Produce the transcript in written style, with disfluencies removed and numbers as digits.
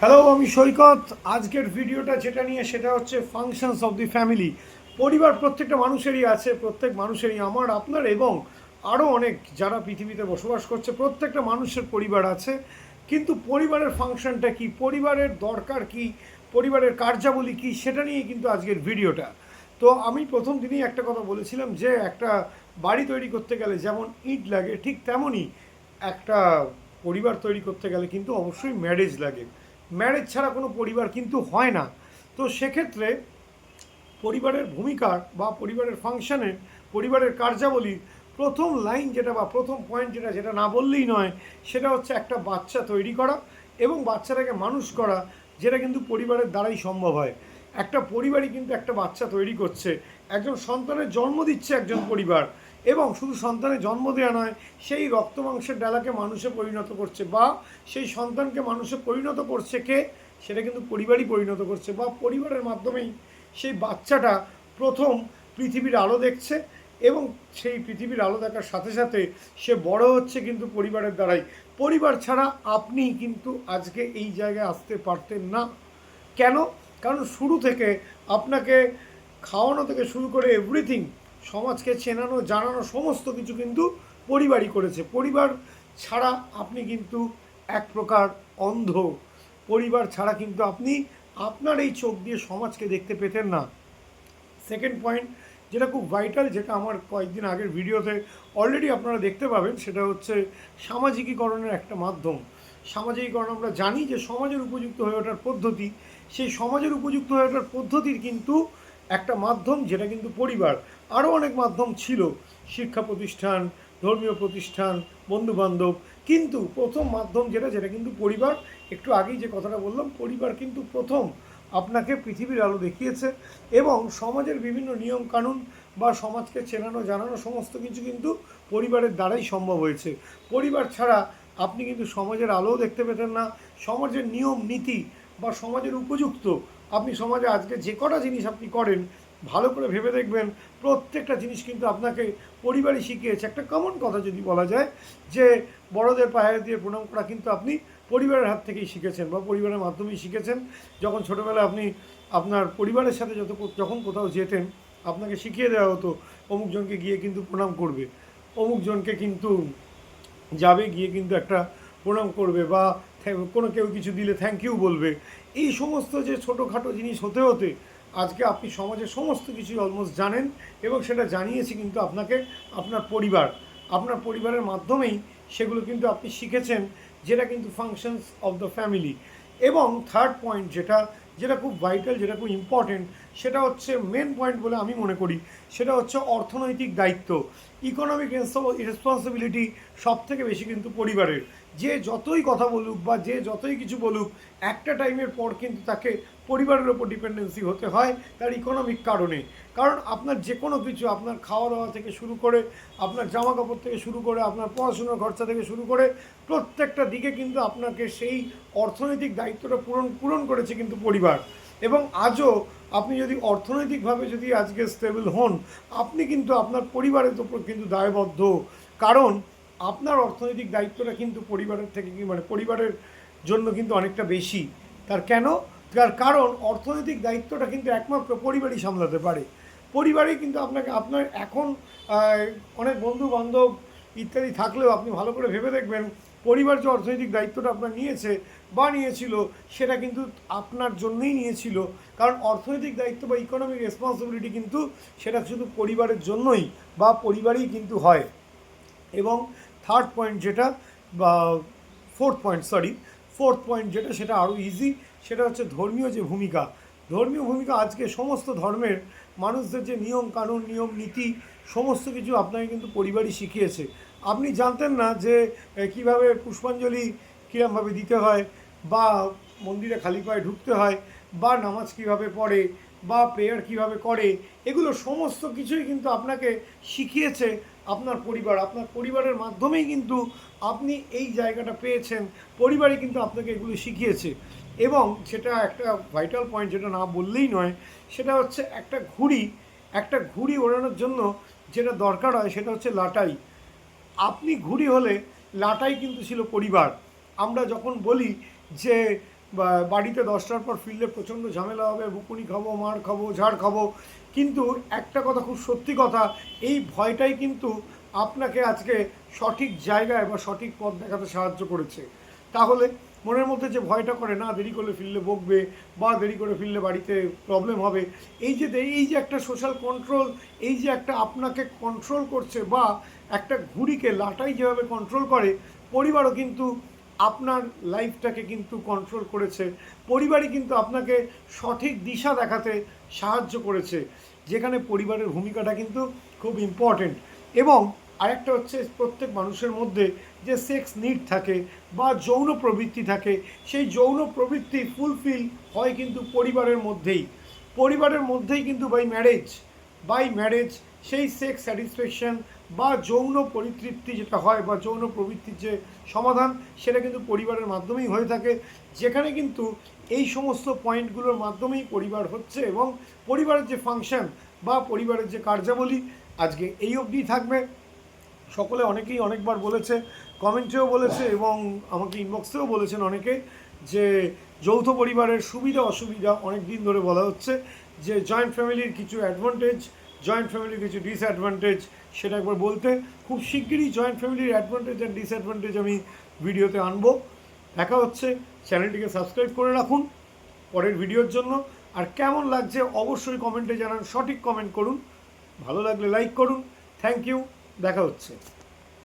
Hello, আমি সৈকত। আজকের ভিডিওটা যেটা নিয়ে সেটা হচ্ছে ফাংশনস অফ দি ফ্যামিলি। পরিবার প্রত্যেকটা মানুষেরই আছে, প্রত্যেক মানুষেরই, আমার আপনার এবং আরও অনেক যারা পৃথিবীতে বসবাস করছে প্রত্যেকটা মানুষের পরিবার আছে। কিন্তু পরিবারের ফাংশনটা কি, পরিবারের দরকার কি, পরিবারের কার্যাবলী কি, সেটা নিয়ে কিন্তু আজকের ভিডিওটা। তো আমি প্রথম দিনই একটা কথা বলেছিলাম যে একটা বাড়ি তৈরি করতে গেলে যেমন ইট লাগে, ঠিক তেমনই একটা পরিবার তৈরি করতে গেলে কিন্তু অবশ্যই ম্যারেজ লাগে। ম্যারেজ ছাড়া কোনো পরিবার কিন্তু হয় না। তো সেক্ষেত্রে পরিবারের ভূমিকা বা পরিবারের ফাংশনের, পরিবারের কার্যাবলীর প্রথম লাইন যেটা বা প্রথম পয়েন্ট যেটা যেটা না বললেই নয়, সেটা হচ্ছে একটা বাচ্চা তৈরি করা এবং বাচ্চাটাকে মানুষ করা, যেটা কিন্তু পরিবারের দ্বারাই সম্ভব হয়। একটা পরিবারই কিন্তু একটা বাচ্চা তৈরি করছে, একজন সন্তানের জন্ম দিচ্ছে একজন পরিবার, এবং শুধু সন্তানের জন্ম দেওয়া নয়, সেই রক্ত মাংসের ডালাকে মানুষে পরিণত করছে বা সেই সন্তানকে মানুষে পরিণত করছে কে, সেটা কিন্তু পরিবারই পরিণত করছে, বা পরিবারের মাধ্যমেই সেই বাচ্চাটা প্রথম পৃথিবীর আলো দেখছে এবং সেই পৃথিবীর আলো দেখার সাথে সাথে সে বড় হচ্ছে কিন্তু পরিবারের দ্বারাই। পরিবার ছাড়া আপনি কিন্তু আজকে এই জায়গায় আসতে পারতেন না। কেন? কারণ শুরু থেকে আপনাকে খাওয়ানো থেকে শুরু করে এভরিথিং, সমাজকে চেনানো জানানো সমস্ত কিছু কিন্তু পরিবারই করেছে। পরিবার ছাড়া আপনি কিন্তু এক প্রকার অন্ধ। পরিবার ছাড়া কিন্তু আপনি আপনার এই চোখ দিয়ে সমাজকে দেখতে পেতেন না। সেকেন্ড পয়েন্ট যেটা খুব ভাইটাল, যেটা আমার কয়েকদিন আগের ভিডিওতে অলরেডি আপনারা দেখতে পাবেন, সেটা হচ্ছে সামাজিকীকরণের একটা মাধ্যম। সামাজিকীকরণ আমরা জানি যে সমাজের উপযুক্ত হয়ে ওঠার পদ্ধতি, সেই সমাজের উপযুক্ত হয়ে ওঠার পদ্ধতির কিন্তু একটা মাধ্যম যেটা কিন্তু পরিবার। আরও অনেক মাধ্যম ছিল, শিক্ষা প্রতিষ্ঠান, ধর্মীয় প্রতিষ্ঠান, বন্ধুবান্ধব, কিন্তু প্রথম মাধ্যম যেটা যেটা কিন্তু পরিবার। একটু আগেই যে কথাটা বললাম, পরিবার কিন্তু প্রথম আপনাকে পৃথিবীর আলো দেখিয়েছে এবং সমাজের বিভিন্ন নিয়ম কানুন বা সমাজকে চেনানো জানানো সমস্ত কিছু কিন্তু পরিবারের দ্বারাই সম্ভব হয়েছে। পরিবার ছাড়া আপনি কিন্তু সমাজের আলোও দেখতে পেতেন না, সমাজের নিয়ম নীতি বা সমাজের উপযুক্ত, আপনি সমাজে আজকে যে কটা জিনিস আপনি করেন, ভালো করে ভেবে দেখবেন প্রত্যেকটা জিনিস কিন্তু আপনাকে পরিবারই শিখিয়েছে। একটা কমন কথা যদি বলা যায় যে বড়দের পায়ে দিয়ে প্রণাম করা কিন্তু আপনি পরিবারের হাত থেকেই শিখেছেন বা পরিবারের মাধ্যমেই শিখেছেন। যখন ছোটোবেলায় আপনি আপনার পরিবারের সাথে যখন কোথাও যেতেন, আপনাকে শিখিয়ে দেওয়া হতো অমুকজনকে গিয়ে কিন্তু প্রণাম করবে, অমুকজনকে কিন্তু যাবে গিয়ে কিন্তু একটা প্রণাম করবে, বা কোনো কেউ কিছু দিলে থ্যাংক ইউ বলবে। এই সমস্ত যে ছোটোখাটো জিনিস হতে হতে আজকে আপনি সমাজের সমস্ত কিছুই অলমোস্ট জানেন, এবং সেটা জানিয়েছি কিন্তু আপনাকে আপনার পরিবার। আপনার পরিবারের মাধ্যমেই সেগুলো কিন্তু আপনি শিখেছেন, যেটা কিন্তু ফাংশনস অফ দ্য ফ্যামিলি। এবং থার্ড পয়েন্ট যেটা যেটা খুব ভাইটাল, যেটা খুব ইম্পর্টেন্ট, সেটা হচ্ছে মেন পয়েন্ট বলে আমি মনে করি, সেটা হচ্ছে অর্থনৈতিক দায়িত্ব। ইকোনমিক রেসপন্সিবিলিটি সব থেকে বেশি কিন্তু পরিবারের। যে যতই কথা বলুক বা যে যতই কিছু বলুক, একটা টাইমের পর কিন্তু তাকে পরিবারের ওপর ডিপেন্ডেন্সি হতে হয় তার ইকোনমিক কারণে। কারণ আপনার যে কোনো কিছু, আপনার খাওয়া দাওয়া থেকে শুরু করে, আপনার জামা কাপড় থেকে শুরু করে, আপনার পড়াশোনার খরচা থেকে শুরু করে প্রত্যেকটা দিকে কিন্তু আপনাকে সেই অর্থনৈতিক দায়িত্বটা পূরণ করেছে কিন্তু পরিবার। এবং আজও আপনি যদি অর্থনৈতিকভাবে যদি আজকে স্টেবল হন, আপনি কিন্তু আপনার পরিবারের ওপর কিন্তু দায়বদ্ধ। কারণ আপনার অর্থনৈতিক দায়িত্বটা কিন্তু পরিবারের থেকে মানে পরিবারের জন্য কিন্তু অনেকটা বেশি। তার কেন? তার কারণ অর্থনৈতিক দায়িত্বটা কিন্তু একমাত্র পরিবারই সামলাতে পারে। পরিবারেই কিন্তু আপনাকে আপনার এখন অনেক বন্ধু বান্ধব ইত্যাদি থাকলেও আপনি ভালো করে ভেবে দেখবেন, পরিবার যে অর্থনৈতিক দায়িত্বটা আপনার নিয়েছে বা নিয়েছিল, সেটা কিন্তু আপনার জন্যই নিয়েছিল। কারণ অর্থনৈতিক দায়িত্ব বা ইকোনমিক রেসপন্সিবিলিটি কিন্তু সেটা শুধু পরিবারের জন্যই বা পরিবারেই কিন্তু হয়। এবং থার্ড পয়েন্ট যেটা বা ফোর্থ পয়েন্ট যেটা, সেটা আরও ইজি, সেটা হচ্ছে ধর্মীয় যে ভূমিকা। ধর্মীয় ভূমিকা আজকে সমস্ত ধর্মের মানুষদের যে নিয়ম কানুন, নিয়ম নীতি, সমস্ত কিছু আপনাকে কিন্তু পরিবারই শিখিয়েছে। আপনি জানতেন না যে কীভাবে পুষ্পাঞ্জলি কীরমভাবে দিতে হয়, বা মন্দিরে খালি পায়ে ঢুকতে হয়, বা নামাজ কীভাবে পড়ে, বা প্রেয়ার কীভাবে করে। এগুলো সমস্ত কিছুই কিন্তু আপনাকে শিখিয়েছে আপনার পরিবার। আপনার পরিবারের মাধ্যমেই কিন্তু আপনি এই জায়গাটা পেয়েছেন, পরিবারই কিন্তু আপনাকে এগুলো শিখিয়েছে। এবং সেটা একটা ভাইটাল পয়েন্ট যেটা না বললেই নয়, সেটা হচ্ছে একটা ঘুড়ি ওড়ানোর জন্য যেটা দরকার হয় সেটা হচ্ছে লাটাই। আপনি ঘুড়ি হলে লাটাই কিন্তু ছিল পরিবার। আমরা যখন বলি যে বাড়িতে 10টার পর ফিরলে প্রচণ্ড ঝামেলা হবে, বকুনি খাবো, মার খাবো, ঝাড় খাবো। কিন্তু একটা কথা খুব সত্যি কথা, এই ভয়টাই কিন্তু আপনাকে আজকে সঠিক জায়গায় বা সঠিক পথ দেখাতে সাহায্য করেছে। তাহলে মনের মধ্যে যে ভয়টা করে না দেরি করলে ফিরলে বকবে বা দেরি করে ফিরলে বাড়িতে প্রবলেম হবে, এই যে একটা সোশ্যাল কন্ট্রোল, এই যে একটা আপনাকে কন্ট্রোল করছে, বা একটা ঘুড়িকে লাটাই যেভাবে কন্ট্রোল করে, পরিবারও কিন্তু আপনার লাইফটাকে কিন্তু কন্ট্রোল করেছে। পরিবারই কিন্তু আপনাকে সঠিক দিশা দেখাতে সাহায্য করেছে, যেখানে পরিবারের ভূমিকাটা কিন্তু খুব ইম্পর্টেন্ট। এবং আরেকটা হচ্ছে, প্রত্যেক মানুষের মধ্যে যে সেক্স নিড থাকে বা যৌন প্রবৃত্তি থাকে, সেই যৌন প্রবৃত্তি ফুলফিল হয় কিন্তু পরিবারের মধ্যেই কিন্তু বাই ম্যারেজ সেই সেক্স স্যাটিসফ্যাকশন বা যৌন পরিতৃপ্তি যেটা হয় বা যৌন প্রবৃত্তির যে সমাধান, সেটা কিন্তু পরিবারের মাধ্যমেই হয়ে থাকে, যেখানে কিন্তু এই সমস্ত পয়েন্টগুলোর মাধ্যমেই পরিবার হচ্ছে। এবং পরিবারের যে ফাংশন বা পরিবারের যে কার্যাবলী আজকে এই অবধি থাকবে। সকলে অনেকেই অনেকবার বলেছে, কমেন্টেও বলেছে এবং আমাকে ইনবক্সেও বলেছেন অনেকে, যে যৌথ পরিবারের সুবিধা অসুবিধা অনেক দিন ধরে বলা হচ্ছে, যে জয়েন্ট ফ্যামিলির কিছু অ্যাডভান্টেজ, জয়েন্ট ফ্যামিলির কিছু ডিসঅ্যাডভান্টেজ, সেটা একবার বলতে। খুব শিগগিরই জয়েন্ট ফ্যামিলির অ্যাডভান্টেজ অ্যান্ড ডিসঅ্যাডভান্টেজ আমি ভিডিওতে আনবো। দেখা হচ্ছে, চ্যানেলটিকে সাবস্ক্রাইব করে রাখুন পরের ভিডিওর জন্য। আর কেমন লাগছে অবশ্যই কমেন্টে জানান, সঠিক কমেন্ট করুন, ভালো লাগলে লাইক করুন। থ্যাংক ইউ, দেখা হচ্ছে।